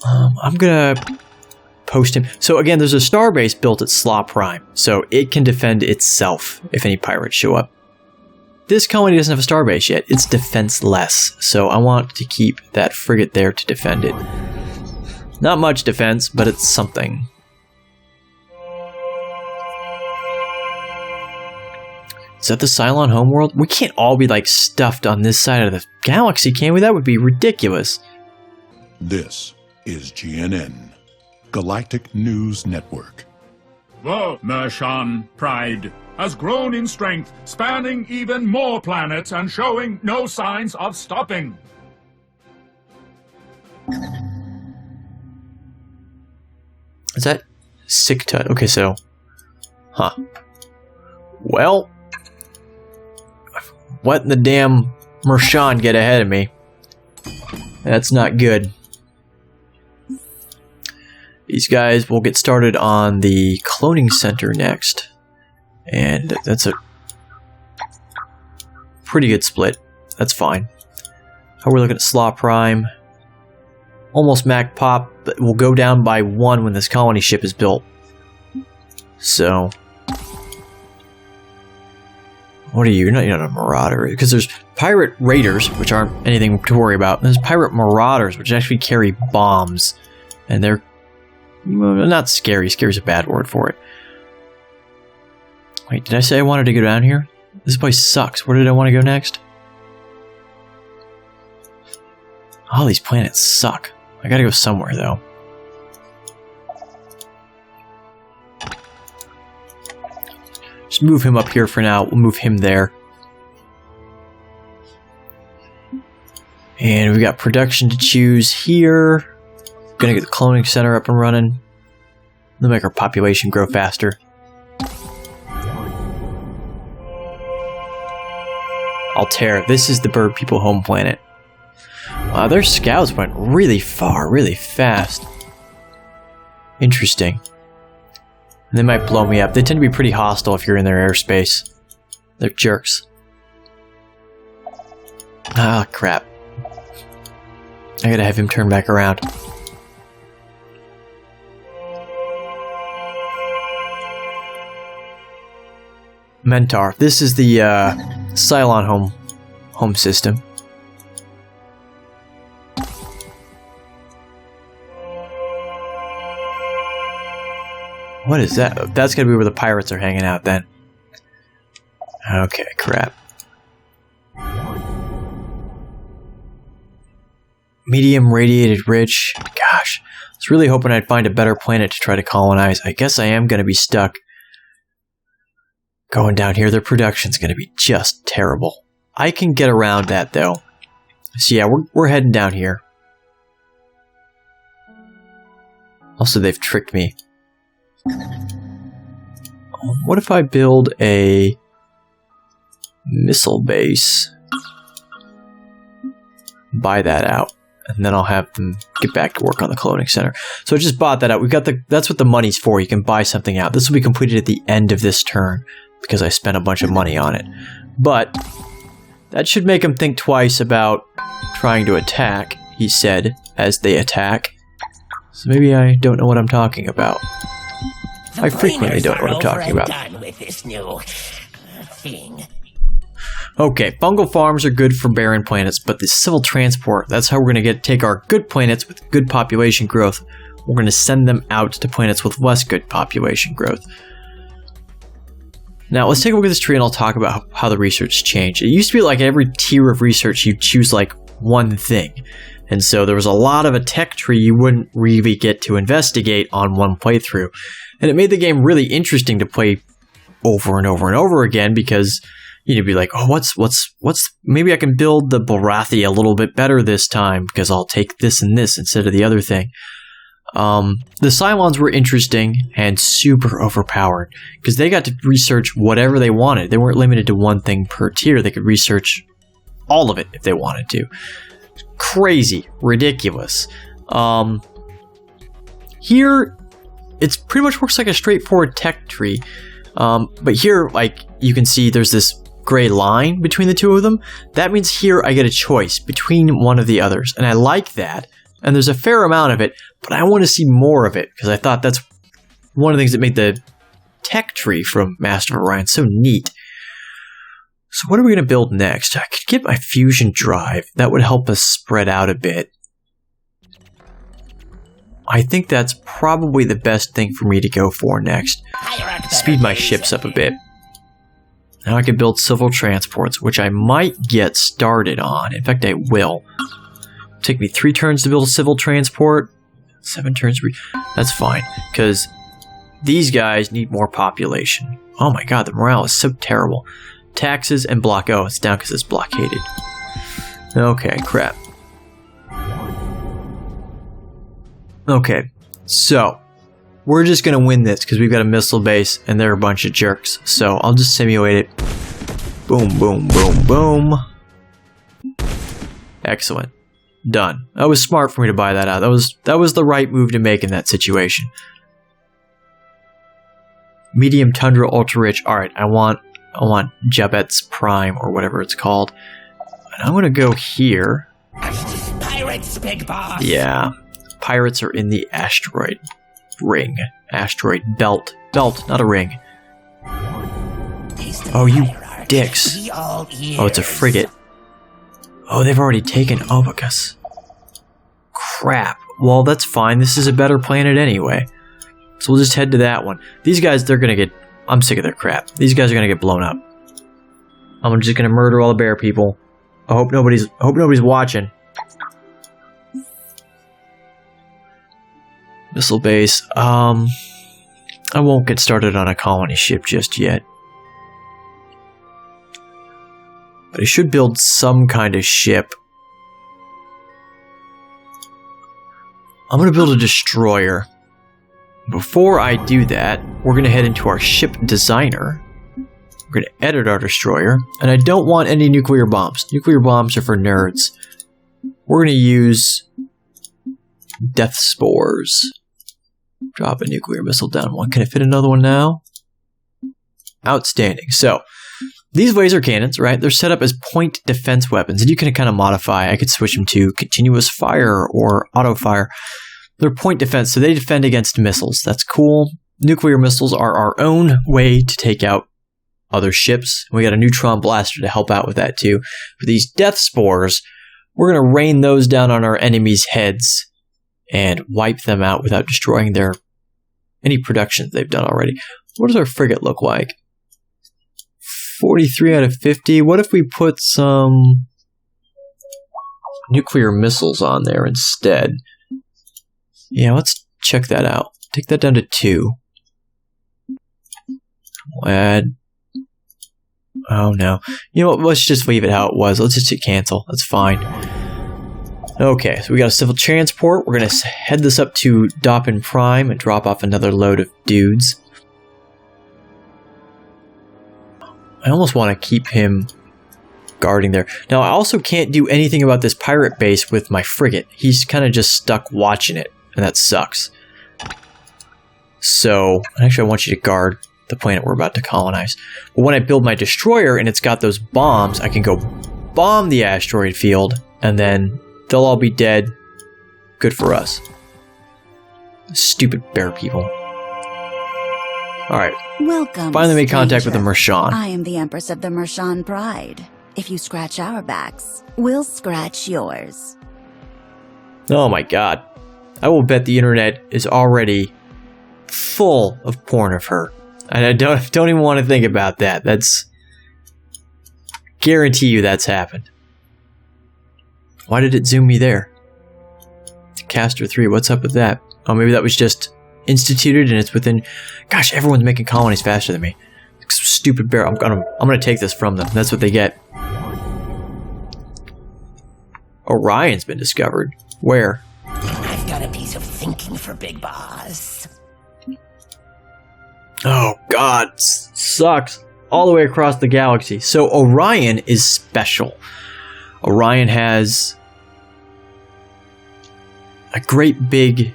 I'm gonna post him. So again, there's a starbase built at Slaw Prime, so it can defend itself if any pirates show up. This colony doesn't have a starbase yet. It's defenseless, so I want to keep that frigate there to defend it. Not much defense, but it's something. Is that the Cylon homeworld? We can't all be like stuffed on this side of the galaxy, can we? That would be ridiculous. This is GNN, Galactic News Network. The Mershan Pride has grown in strength, spanning even more planets and showing no signs of stopping. Is that Siktut? Okay, so... Huh. Well... What in the damn Mershan get ahead of me? That's not good. These guys will get started on the cloning center next. And that's a pretty good split. That's fine. How we're looking at Slaw Prime. Almost Mac Pop, but will go down by 1 when this colony ship is built. So... What are you? You're not a marauder. Because there's pirate raiders, which aren't anything to worry about. And there's pirate marauders, which actually carry bombs. And they're not scary. Scary's a bad word for it. Wait, did I say I wanted to go down here? This place sucks. Where did I want to go next? All these planets suck. I gotta go somewhere, though. Just move him up here for now. We'll move him there. And we've got production to choose here. Gonna get the cloning center up and running. They'll make our population grow faster. Altair. This is the bird people home planet. Their scouts went really far, really fast. Interesting. They might blow me up. They tend to be pretty hostile if you're in their airspace. They're jerks. Ah, crap. I gotta have him turn back around. Mentar. This is the Cylon home system. What is that? That's gonna be where the pirates are hanging out then. Okay, crap. Medium radiated rich. Gosh, I was really hoping I'd find a better planet to try to colonize. I guess I am gonna be stuck going down here. Their production's gonna be just terrible. I can get around that though. So yeah, we're heading down here. Also, they've tricked me. What if I build a missile base? Buy that out, and then I'll have them get back to work on the cloning center. So I just bought that out. We've got that's what the money's for. You can buy something out. This will be completed at the end of this turn because I spent a bunch of money on it. But that should make them think twice about trying to attack, he said, as they attack. So maybe I don't know what I'm talking about. I frequently don't know what I'm talking about. With this new thing. Okay, fungal farms are good for barren planets, but the civil transport, that's how we're going to take our good planets with good population growth. We're going to send them out to planets with less good population growth. Now, let's take a look at this tree and I'll talk about how the research changed. It used to be like every tier of research, you choose like one thing. And so there was a lot of a tech tree you wouldn't really get to investigate on one playthrough. And it made the game really interesting to play over and over and over again because you'd be like, oh, what's maybe I can build the Barathi a little bit better this time because I'll take this and this instead of the other thing. The Cylons were interesting and super overpowered because they got to research whatever they wanted. They weren't limited to one thing per tier. They could research all of it if they wanted to. Crazy, ridiculous. Here, it pretty much works like a straightforward tech tree. But here, like, you can see there's this gray line between the two of them. That means here I get a choice between one of the others. And I like that And there's a fair amount of it, but I want to see more of it, because I thought that's one of the things that made the tech tree from Master of Orion so neat. So what are we going to build next? I could get my fusion drive. That would help us spread out a bit. I think that's probably the best thing for me to go for next. Speed my ships up a bit. Now I can build civil transports, which I might get started on. In fact, I will. It'll take me 3 turns to build a civil transport. 7 turns. That's fine, because these guys need more population. Oh my god, the morale is so terrible. Taxes and block. Oh, it's down because it's blockaded. Okay, crap. Okay, so we're just going to win this because we've got a missile base and they're a bunch of jerks. So I'll just simulate it. Boom, boom, boom, boom. Excellent. Done. That was smart for me to buy that out. That was the right move to make in that situation. Medium Tundra Ultra Rich. Alright, I want Jabet's Prime or whatever it's called. And I'm going to go here. Pirates, big boss. Yeah. Pirates are in the asteroid ring. Asteroid belt. Belt, not a ring. Oh, you dicks. Oh, it's a frigate. Oh, they've already taken Obicus. Crap. Well, that's fine. This is a better planet anyway. So we'll just head to that one. These guys, they're gonna get... I'm sick of their crap. These guys are gonna get blown up. I'm just gonna murder all the bear people. I hope nobody's watching. Missile base. I won't get started on a colony ship just yet. But I should build some kind of ship. I'm going to build a destroyer. Before I do that, we're going to head into our ship designer. We're going to edit our destroyer. And I don't want any nuclear bombs. Nuclear bombs are for nerds. We're going to use death spores. Drop a nuclear missile down one. Can I fit another one now? Outstanding. So, these laser cannons, right, they're set up as point defense weapons, and you can kind of modify. I could switch them to continuous fire or auto fire. They're point defense, so they defend against missiles. That's cool. Nuclear missiles are our own way to take out other ships. We got a neutron blaster to help out with that too. For these death spores, we're going to rain those down on our enemies' heads and wipe them out without destroying any productions they've done already. What does our frigate look like? 43 out of 50. What if we put some nuclear missiles on there instead? Yeah, let's check that out. Take that down to 2. We'll add... Oh no. You know what? Let's just leave it how it was. Let's just hit cancel. That's fine. Okay, so we got a civil transport. We're going to head this up to Doppin Prime and drop off another load of dudes. I almost want to keep him guarding there. Now, I also can't do anything about this pirate base with my frigate. He's kind of just stuck watching it, and that sucks. So, actually, I want you to guard the planet we're about to colonize. But when I build my destroyer and it's got those bombs, I can go bomb the asteroid field, and then they'll all be dead. Good for us. Stupid bear people. Alright. Welcome. Finally made contact with the stranger. Mershan. I am the Empress of the Mershan Pride. If you scratch our backs, we'll scratch yours. Oh my god. I will bet the internet is already full of porn of her. And I don't even want to think about that. That's... Guarantee you that's happened. Why did it zoom me there? Caster 3, what's up with that? Oh, maybe that was just instituted and it's within... Gosh, everyone's making colonies faster than me. Stupid bear. I'm gonna take this from them. That's what they get. Orion's been discovered. Where? I've got a piece of thinking for Big Boss. Oh god, sucks. All the way across the galaxy. So Orion is special. Orion has a great big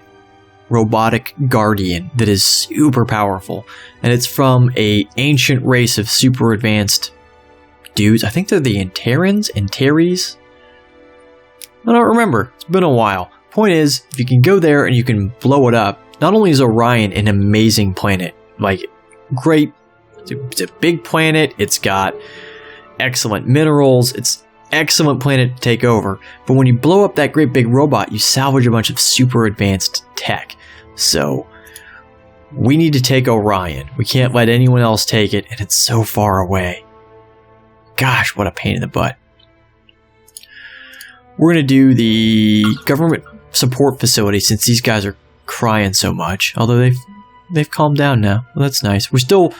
robotic guardian that is super powerful. And it's from a ancient race of super advanced dudes. I think they're the Antares? I don't remember. It's been a while. point is, if you can go there and you can blow it up, not only is Orion an amazing planet, like, great, it's a big planet, it's got excellent minerals, it's excellent planet to take over, but when you blow up that great big robot, you salvage a bunch of super advanced tech. So we need to take Orion. We can't let anyone else take it, and it's so far away. Gosh, what a pain in the butt. We're going to do the government support facility since these guys are crying so much, although they've calmed down now. Well, that's nice. We're still,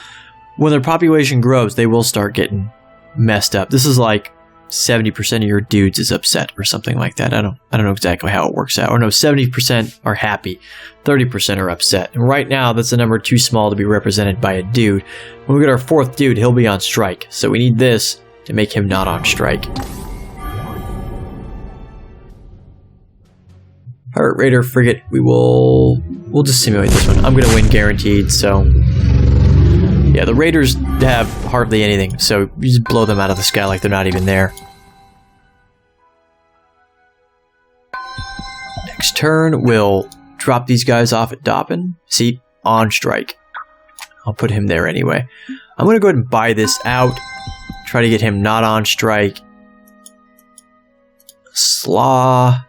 when their population grows, they will start getting messed up. This is like 70% of your dudes is upset or something like that. I don't know exactly how it works out. Or no, 70% are happy, 30% are upset. And right now, that's a number too small to be represented by a dude. When we get our fourth dude, he'll be on strike. So we need this to make him not on strike. Pirate Raider frigate, we'll just simulate this one. I'm gonna win guaranteed, so yeah, the Raiders have hardly anything, so you just blow them out of the sky like they're not even there. Next turn, we'll drop these guys off at Doppin. See, on strike. I'll put him there anyway. I'm gonna go ahead and buy this out. Try to get him not on strike. Slaw.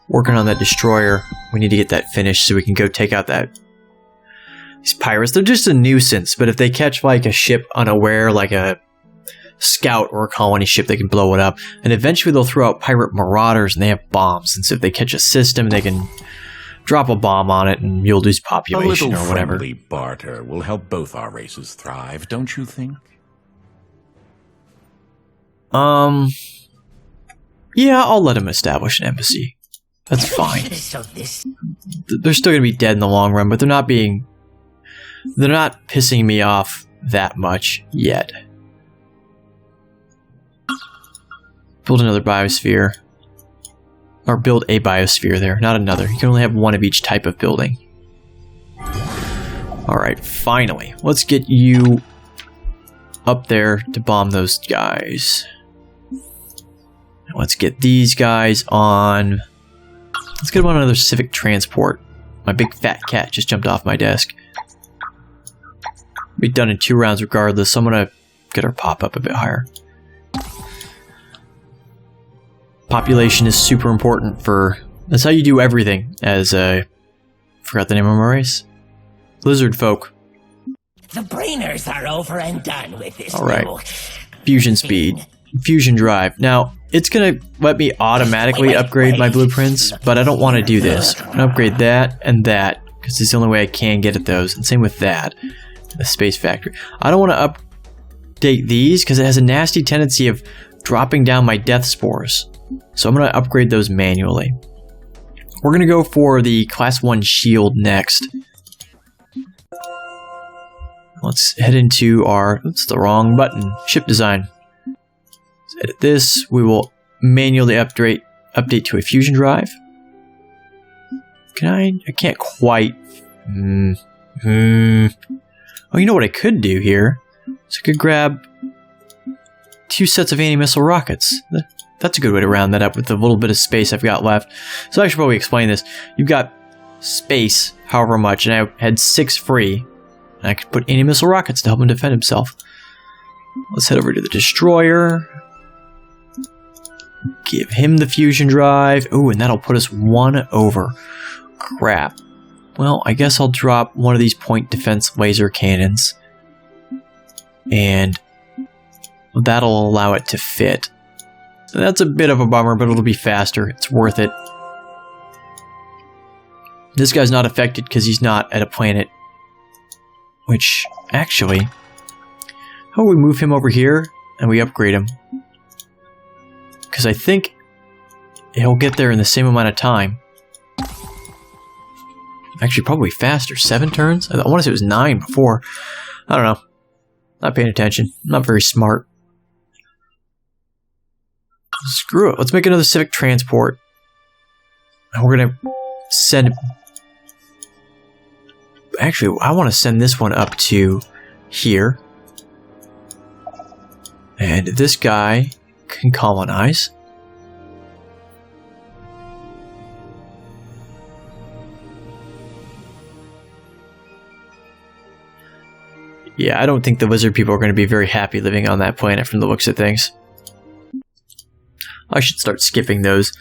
Working on that destroyer. We need to get that finished so we can go take out these pirates. They're just a nuisance, but if they catch like a ship unaware, like a scout or a colony ship, they can blow it up. And eventually they'll throw out pirate marauders, and they have bombs. And so if they catch a system, they can drop a bomb on it and you'll lose population or whatever. A little friendly barter will help both our races thrive, don't you think? Yeah, I'll let them establish an embassy. That's fine. They're still going to be dead in the long run, but they're not pissing me off that much yet. Build another biosphere. Or build a biosphere there, not another. You can only have one of each type of building. Alright, finally. Let's get you up there to bomb those guys. Let's get these guys on... Let's get them on another civic transport. My big fat cat just jumped off my desk. Be done in 2 rounds regardless, so I'm going to get our pop up a bit higher. Population is super important for... That's how you do everything as forgot the name of my race. Lizard folk. The brainers are over and done with this. Alright. Fusion speed. Fusion drive. Now, it's going to let me automatically upgrade my blueprints, but I don't want to do this. I'm going to upgrade that and that, because it's the only way I can get at those. And same with that. The space factory. I don't want to update these, because it has a nasty tendency of dropping down my death spores. So I'm going to upgrade those manually. We're going to go for the Class 1 shield next. Let's head into our... That's the wrong button. Ship design. Let's edit this. We will manually update to a fusion drive. Can I? I can't quite... Oh, you know what I could do here? So I could grab 2 sets of anti-missile rockets. That's a good way to round that up with the little bit of space I've got left. So I should probably explain this. You've got space, however much, and I had 6 free. And I could put anti-missile rockets to help him defend himself. Let's head over to the destroyer. Give him the fusion drive. Ooh, and that'll put us 1 over. Crap. Well, I guess I'll drop one of these point defense laser cannons. And that'll allow it to fit. So that's a bit of a bummer, but it'll be faster. It's worth it. This guy's not affected because he's not at a planet. Which, actually... How about we move him over here and we upgrade him? Because I think he'll get there in the same amount of time. Actually, probably faster. 7 turns? I want to say it was 9 before. I don't know. Not paying attention. Not very smart. Screw it. Let's make another civic transport. And we're going to send... Actually, I want to send this one up to here. And this guy can colonize. Yeah, I don't think the lizard people are going to be very happy living on that planet from the looks of things. I should start skipping those.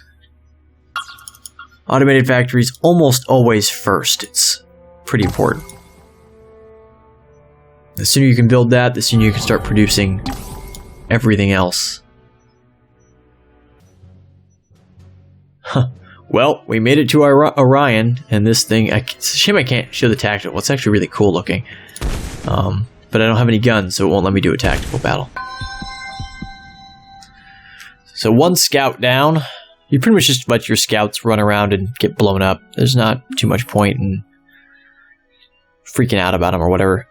Automated factories almost always first. It's pretty important. The sooner you can build that, the sooner you can start producing everything else. Huh. Well, we made it to Orion, and this thing, it's a shame I can't show the tactical. It's actually really cool looking. But I don't have any guns, so it won't let me do a tactical battle. So one scout down. You pretty much just let your scouts run around and get blown up. There's not too much point in freaking out about them or whatever.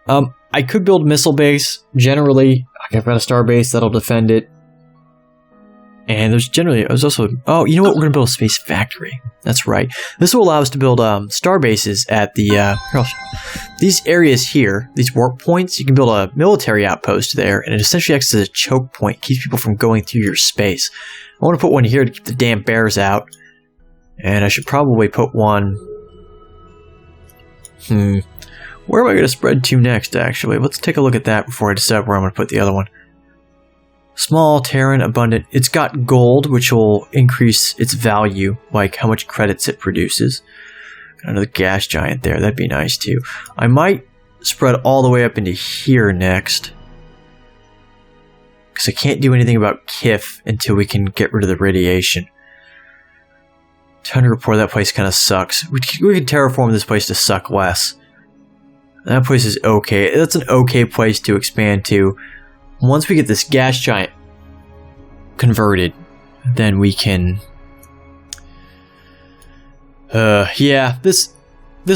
I could build a missile base. Generally, I've got a star base that'll defend it. And there's also, oh, you know what? We're going to build a space factory. That's right. This will allow us to build star bases at the, these areas here, these warp points. You can build a military outpost there, and it essentially acts as a choke point. Keeps people from going through your space. I want to put one here to keep the damn bears out. And I should probably put one... Where am I going to spread to next, actually? Let's take a look at that before I decide where I'm going to put the other one. Small, Terran, abundant. It's got gold, which will increase its value, like how much credits it produces. Got another gas giant there. That'd be nice, too. I might spread all the way up into here next. Because I can't do anything about KIF until we can get rid of the radiation. Time to report that place kind of sucks. We can terraform this place to suck less. That place is okay. That's an okay place to expand to. Once we get this gas giant converted, then we can... yeah, this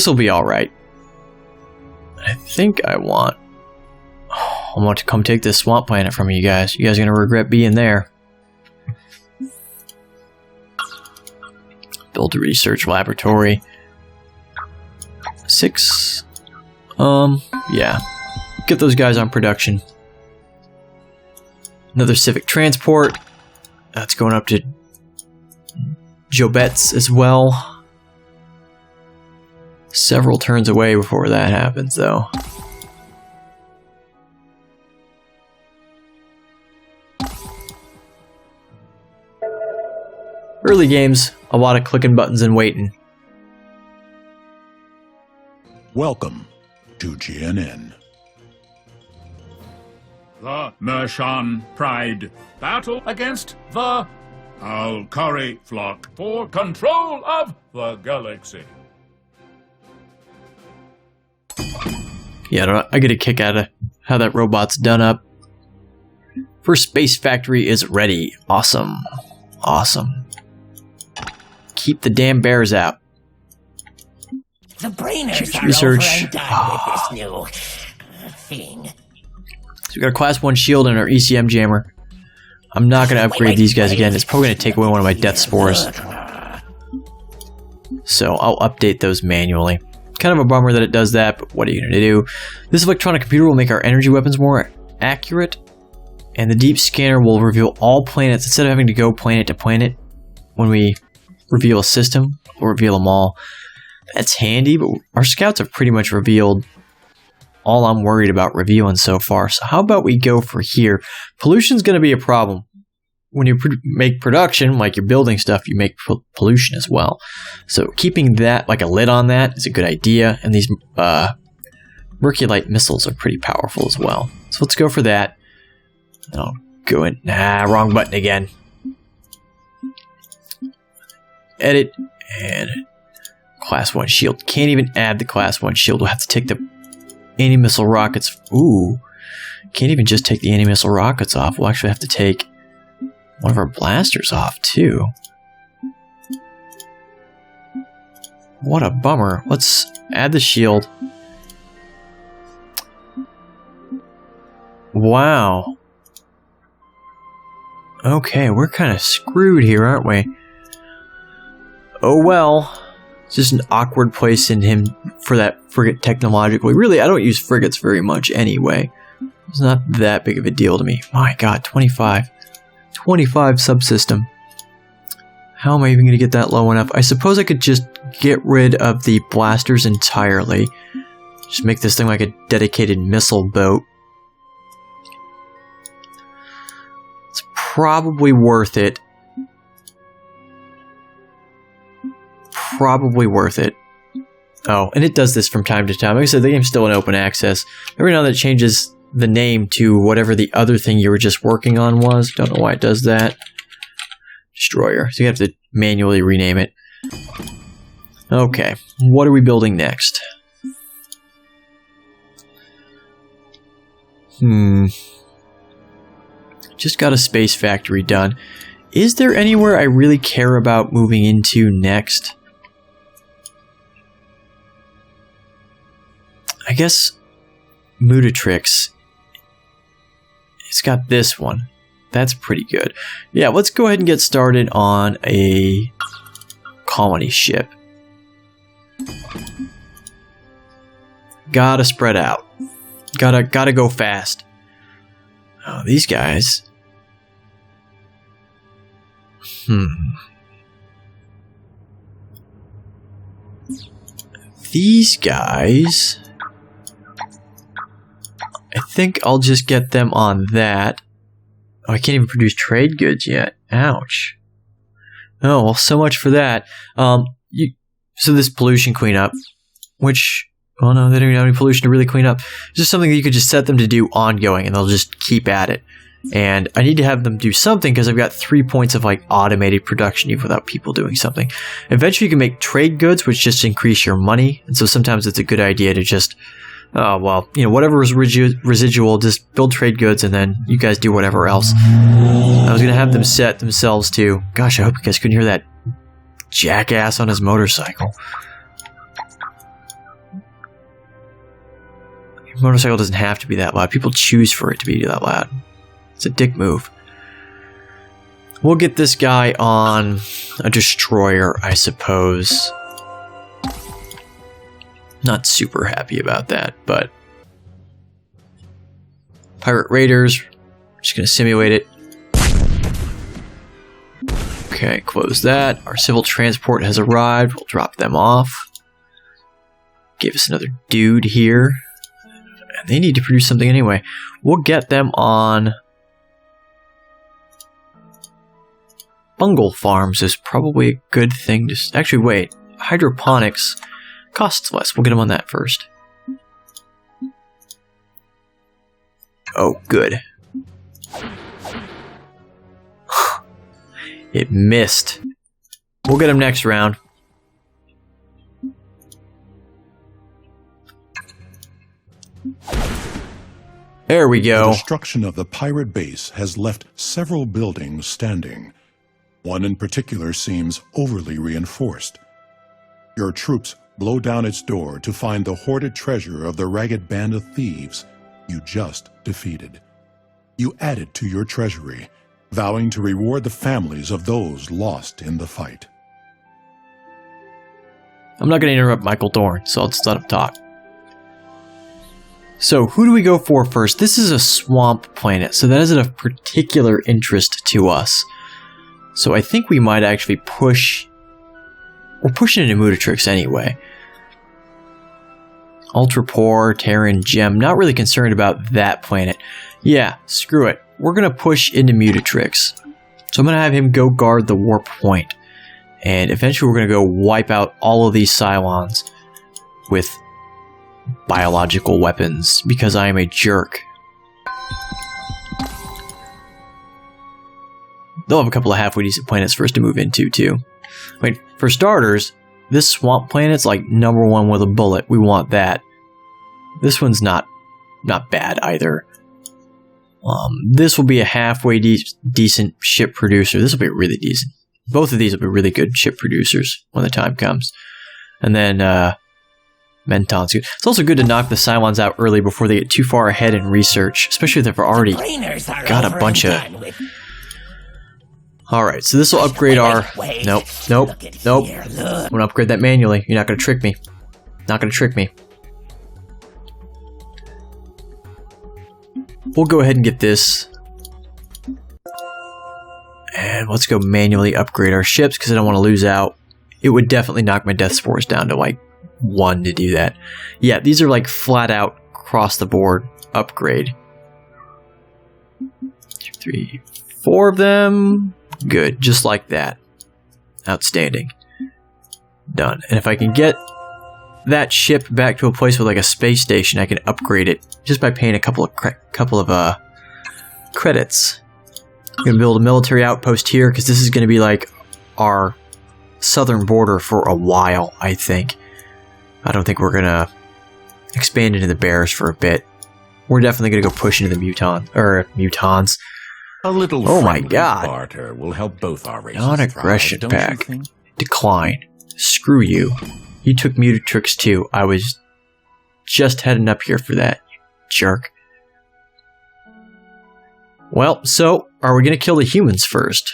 will be alright. I think I want to come take this swamp planet from you guys. You guys are going to regret being there. Build a research laboratory. 6. Yeah. Get those guys on production. Another civic transport. That's going up to Jobets as well. Several turns away before that happens, though. Early games, a lot of clicking buttons and waiting. Welcome to GNN. The Mershan Pride battle against the Alkari flock for control of the galaxy. Yeah, I get a kick out of how that robot's done up. First space factory is ready. Awesome. Awesome. Keep the damn bears out. The brainers are research. over and done with this new thing. So we got a class 1 shield and our ECM jammer. I'm not going to upgrade these guys again. It's probably going to take away one of my death spores. So I'll update those manually. Kind of a bummer that it does that, but what are you going to do? This electronic computer will make our energy weapons more accurate. And the deep scanner will reveal all planets. Instead of having to go planet to planet when we reveal a system, we'll reveal them all. That's handy, but our scouts have pretty much revealed all I'm worried about revealing so far. So how about we go for here? Pollution's going to be a problem. When you make production, like you're building stuff, you make pollution as well. So keeping that, like a lid on that, is a good idea. And these Merculite missiles are pretty powerful as well. So let's go for that. I'll go in. Nah, wrong button again. Edit and class 1 shield. Can't even add the class 1 shield. We'll have to take the anti-missile rockets. Ooh. Can't even just take the anti-missile rockets off. We'll actually have to take one of our blasters off, too. What a bummer. Let's add the shield. Wow. Okay, we're kind of screwed here, aren't we? Oh well. It's just an awkward place in him for that frigate technologically. Really, I don't use frigates very much anyway. It's not that big of a deal to me. My god, 25. 25 subsystem. How am I even going to get that low enough? I suppose I could just get rid of the blasters entirely. Just make this thing like a dedicated missile boat. It's probably worth it. Probably worth it. Oh, and it does this from time to time. Like I said, the game's still in open access. Every now and then it changes the name to whatever the other thing you were just working on was. Don't know why it does that. Destroyer. So you have to manually rename it. Okay, what are we building next? Just got a space factory done. Is there anywhere I really care about moving into next? I guess Mutatrix. It's got this one. That's pretty good. Yeah, let's go ahead and get started on a colony ship. Gotta spread out. Gotta go fast. Oh, these guys. These guys. I think I'll just get them on that. Oh, I can't even produce trade goods yet. Ouch. Oh, well, so much for that. So this pollution cleanup, which, well, no, they don't even have any pollution to really clean up. It's just something that you could just set them to do ongoing, and they'll just keep at it. And I need to have them do something because I've got 3 points of like automated production even without people doing something. Eventually you can make trade goods, which just increase your money. And so sometimes it's a good idea to just, whatever is residual, just build trade goods and then you guys do whatever else. I was going to have them set themselves to, gosh, I hope you guys couldn't hear that jackass on his motorcycle. Your motorcycle doesn't have to be that loud. People choose for it to be that loud. It's a dick move. We'll get this guy on a destroyer, I suppose. Not super happy about that, but... Pirate Raiders. Just gonna simulate it. Okay, close that. Our civil transport has arrived. We'll drop them off. Give us another dude here. And they need to produce something anyway. We'll get them on... Fungal farms is probably a good thing to... Actually, wait. Hydroponics costs less. We'll get them on that first. Oh, good. It missed. We'll get them next round. There we go. The destruction of the pirate base has left several buildings standing. One in particular seems overly reinforced. Your troops blow down its door to find the hoarded treasure of the ragged band of thieves you just defeated. You add it to your treasury, vowing to reward the families of those lost in the fight. I'm not going to interrupt Michael Dorn, so I'll just let him talk. So, who do we go for first? This is a swamp planet, so that is of particular interest to us. So I think we might actually push... We're pushing into Mutatrix anyway. Ultra Poor, Terran Gem. Not really concerned about that planet. Yeah, screw it. We're going to push into Mutatrix. So I'm going to have him go guard the warp point. And eventually we're going to go wipe out all of these Cylons with biological weapons. Because I am a jerk. They'll have a couple of halfway decent planets for us to move into, too. I mean, for starters, this swamp planet's like #1 with a bullet. We want that. This one's not bad either. This will be a halfway decent ship producer. This will be really decent. Both of these will be really good ship producers when the time comes. And then, Menton's good. It's also good to knock the Cylons out early before they get too far ahead in research, especially if they've already got a bunch of... Alright, so this will upgrade our... Nope. I'm going to upgrade that manually. You're not going to trick me. Not going to trick me. We'll go ahead and get this. And let's go manually upgrade our ships, because I don't want to lose out. It would definitely knock my death spores down to like one to do that. Yeah, these are like flat out across the board upgrade. 2, 3, 4 of them. Good, just like that. Outstanding. Done. And if I can get that ship back to a place with like a space station, I can upgrade it just by paying a couple of credits. I'm gonna build a military outpost here because this is gonna be like our southern border for a while, I think. I don't think we're gonna expand into the bears for a bit. We're definitely gonna go push into the mutons. A little oh my friendly god. barter will help both our races Non-aggression thrive, don't you pack. think? Decline. Screw you. You took Mutatrix too. I was just heading up here for that, you jerk. Well, so, are we gonna kill the humans first?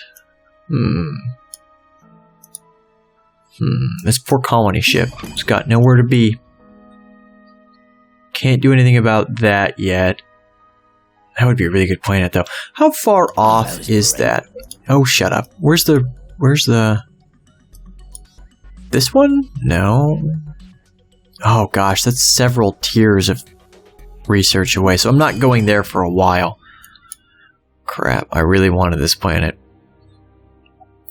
This poor colony ship has got nowhere to be. Can't do anything about that yet. That would be a really good planet, though. How far off is that? Oh, shut up. Where's the... This one? No. Oh, gosh, that's several tiers of research away, so I'm not going there for a while. Crap, I really wanted this planet.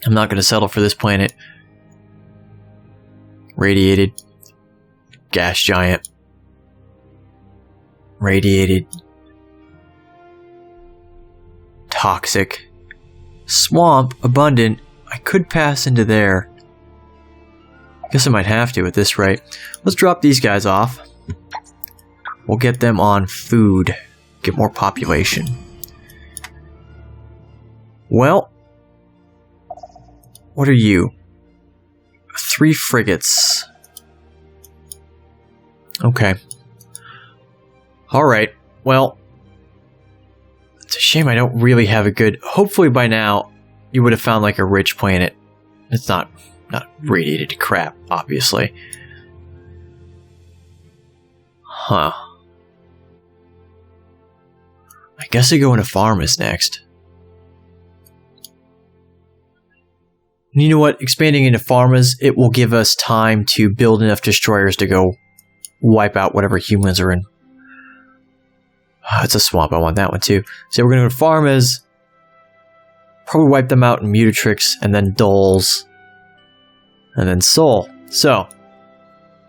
I'm not going to settle for this planet. Radiated. Gas giant. Radiated. Toxic. Swamp. Abundant. I could pass into there. Guess I might have to at this rate. Let's drop these guys off. We'll get them on food. Get more population. Well. What are you? 3 frigates. Okay. Alright. Well. It's a shame I don't really have a good... Hopefully by now, you would have found like a rich planet. It's not radiated to crap, obviously. Huh. I guess I go into Farmers next. You know what? Expanding into Farmers, it will give us time to build enough destroyers to go wipe out whatever humans are in. It's a swamp. I want that one too. So we're going to go to Farmers. Probably wipe them out in Mutatrix, and then Dulls. And then Sol. So,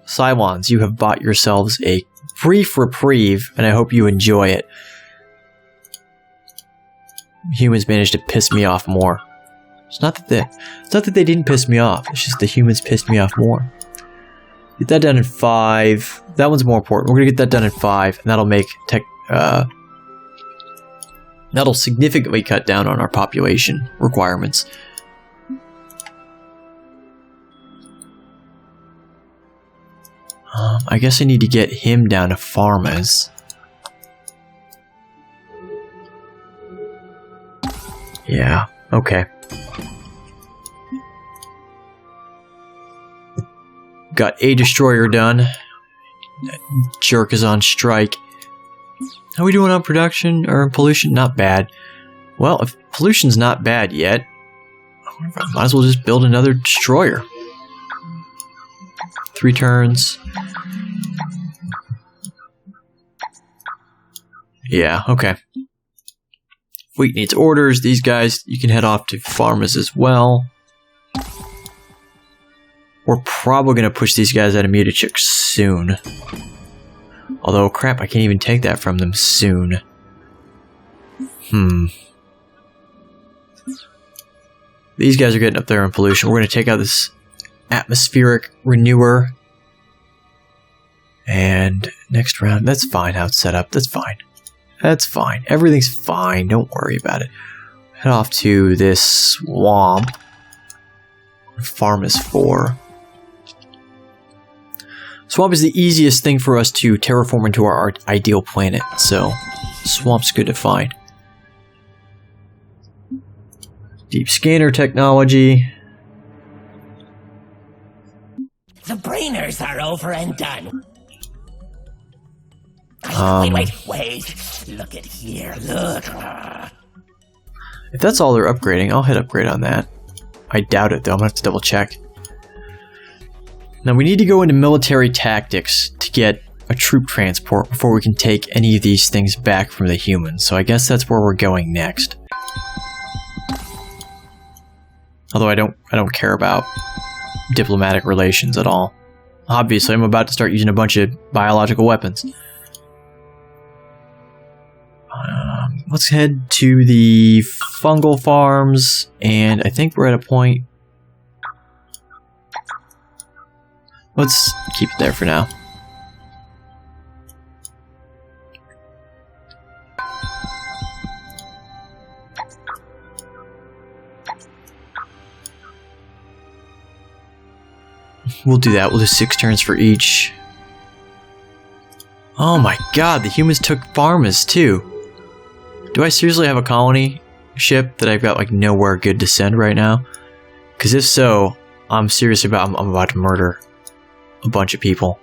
Cylons, you have bought yourselves a brief reprieve, and I hope you enjoy it. Humans managed to piss me off more. It's not that they didn't piss me off. It's just the humans pissed me off more. Get that done in 5. That one's more important. We're gonna get that done in 5, and that'll make that'll significantly cut down on our population requirements. I guess I need to get him down to Farmers. Yeah, okay. Got a destroyer done. That jerk is on strike. How are we doing on production or pollution? Not bad. Well, if pollution's not bad yet, I might as well just build another destroyer. 3 turns. Yeah, okay. Fleet needs orders. These guys, you can head off to Farmers as well. We're probably going to push these guys out of Mutatrix soon. Although, crap, I can't even take that from them soon. These guys are getting up there in pollution. We're going to take out this atmospheric renewer. And next round, that's fine how it's set up. That's fine. That's fine. Everything's fine. Don't worry about it. Head off to this swamp. Farm is 4. Swamp is the easiest thing for us to terraform into our ideal planet, so swamp's good to find. Deep scanner technology. The brainers are over and done. Wait. Look at here, look. If that's all they're upgrading, I'll hit upgrade on that. I doubt it, though. I'm going to have to double check. Now we need to go into military tactics to get a troop transport before we can take any of these things back from the humans. So I guess that's where we're going next. Although I don't care about diplomatic relations at all. Obviously, I'm about to start using a bunch of biological weapons. Let's head to the fungal farms, and I think we're at a point. Let's keep it there for now. We'll do that. We'll do 6 turns for each. Oh my god, the humans took Pharmas too. Do I seriously have a colony ship that I've got like nowhere good to send right now? Because if so, I'm serious about I'm about to murder a bunch of people.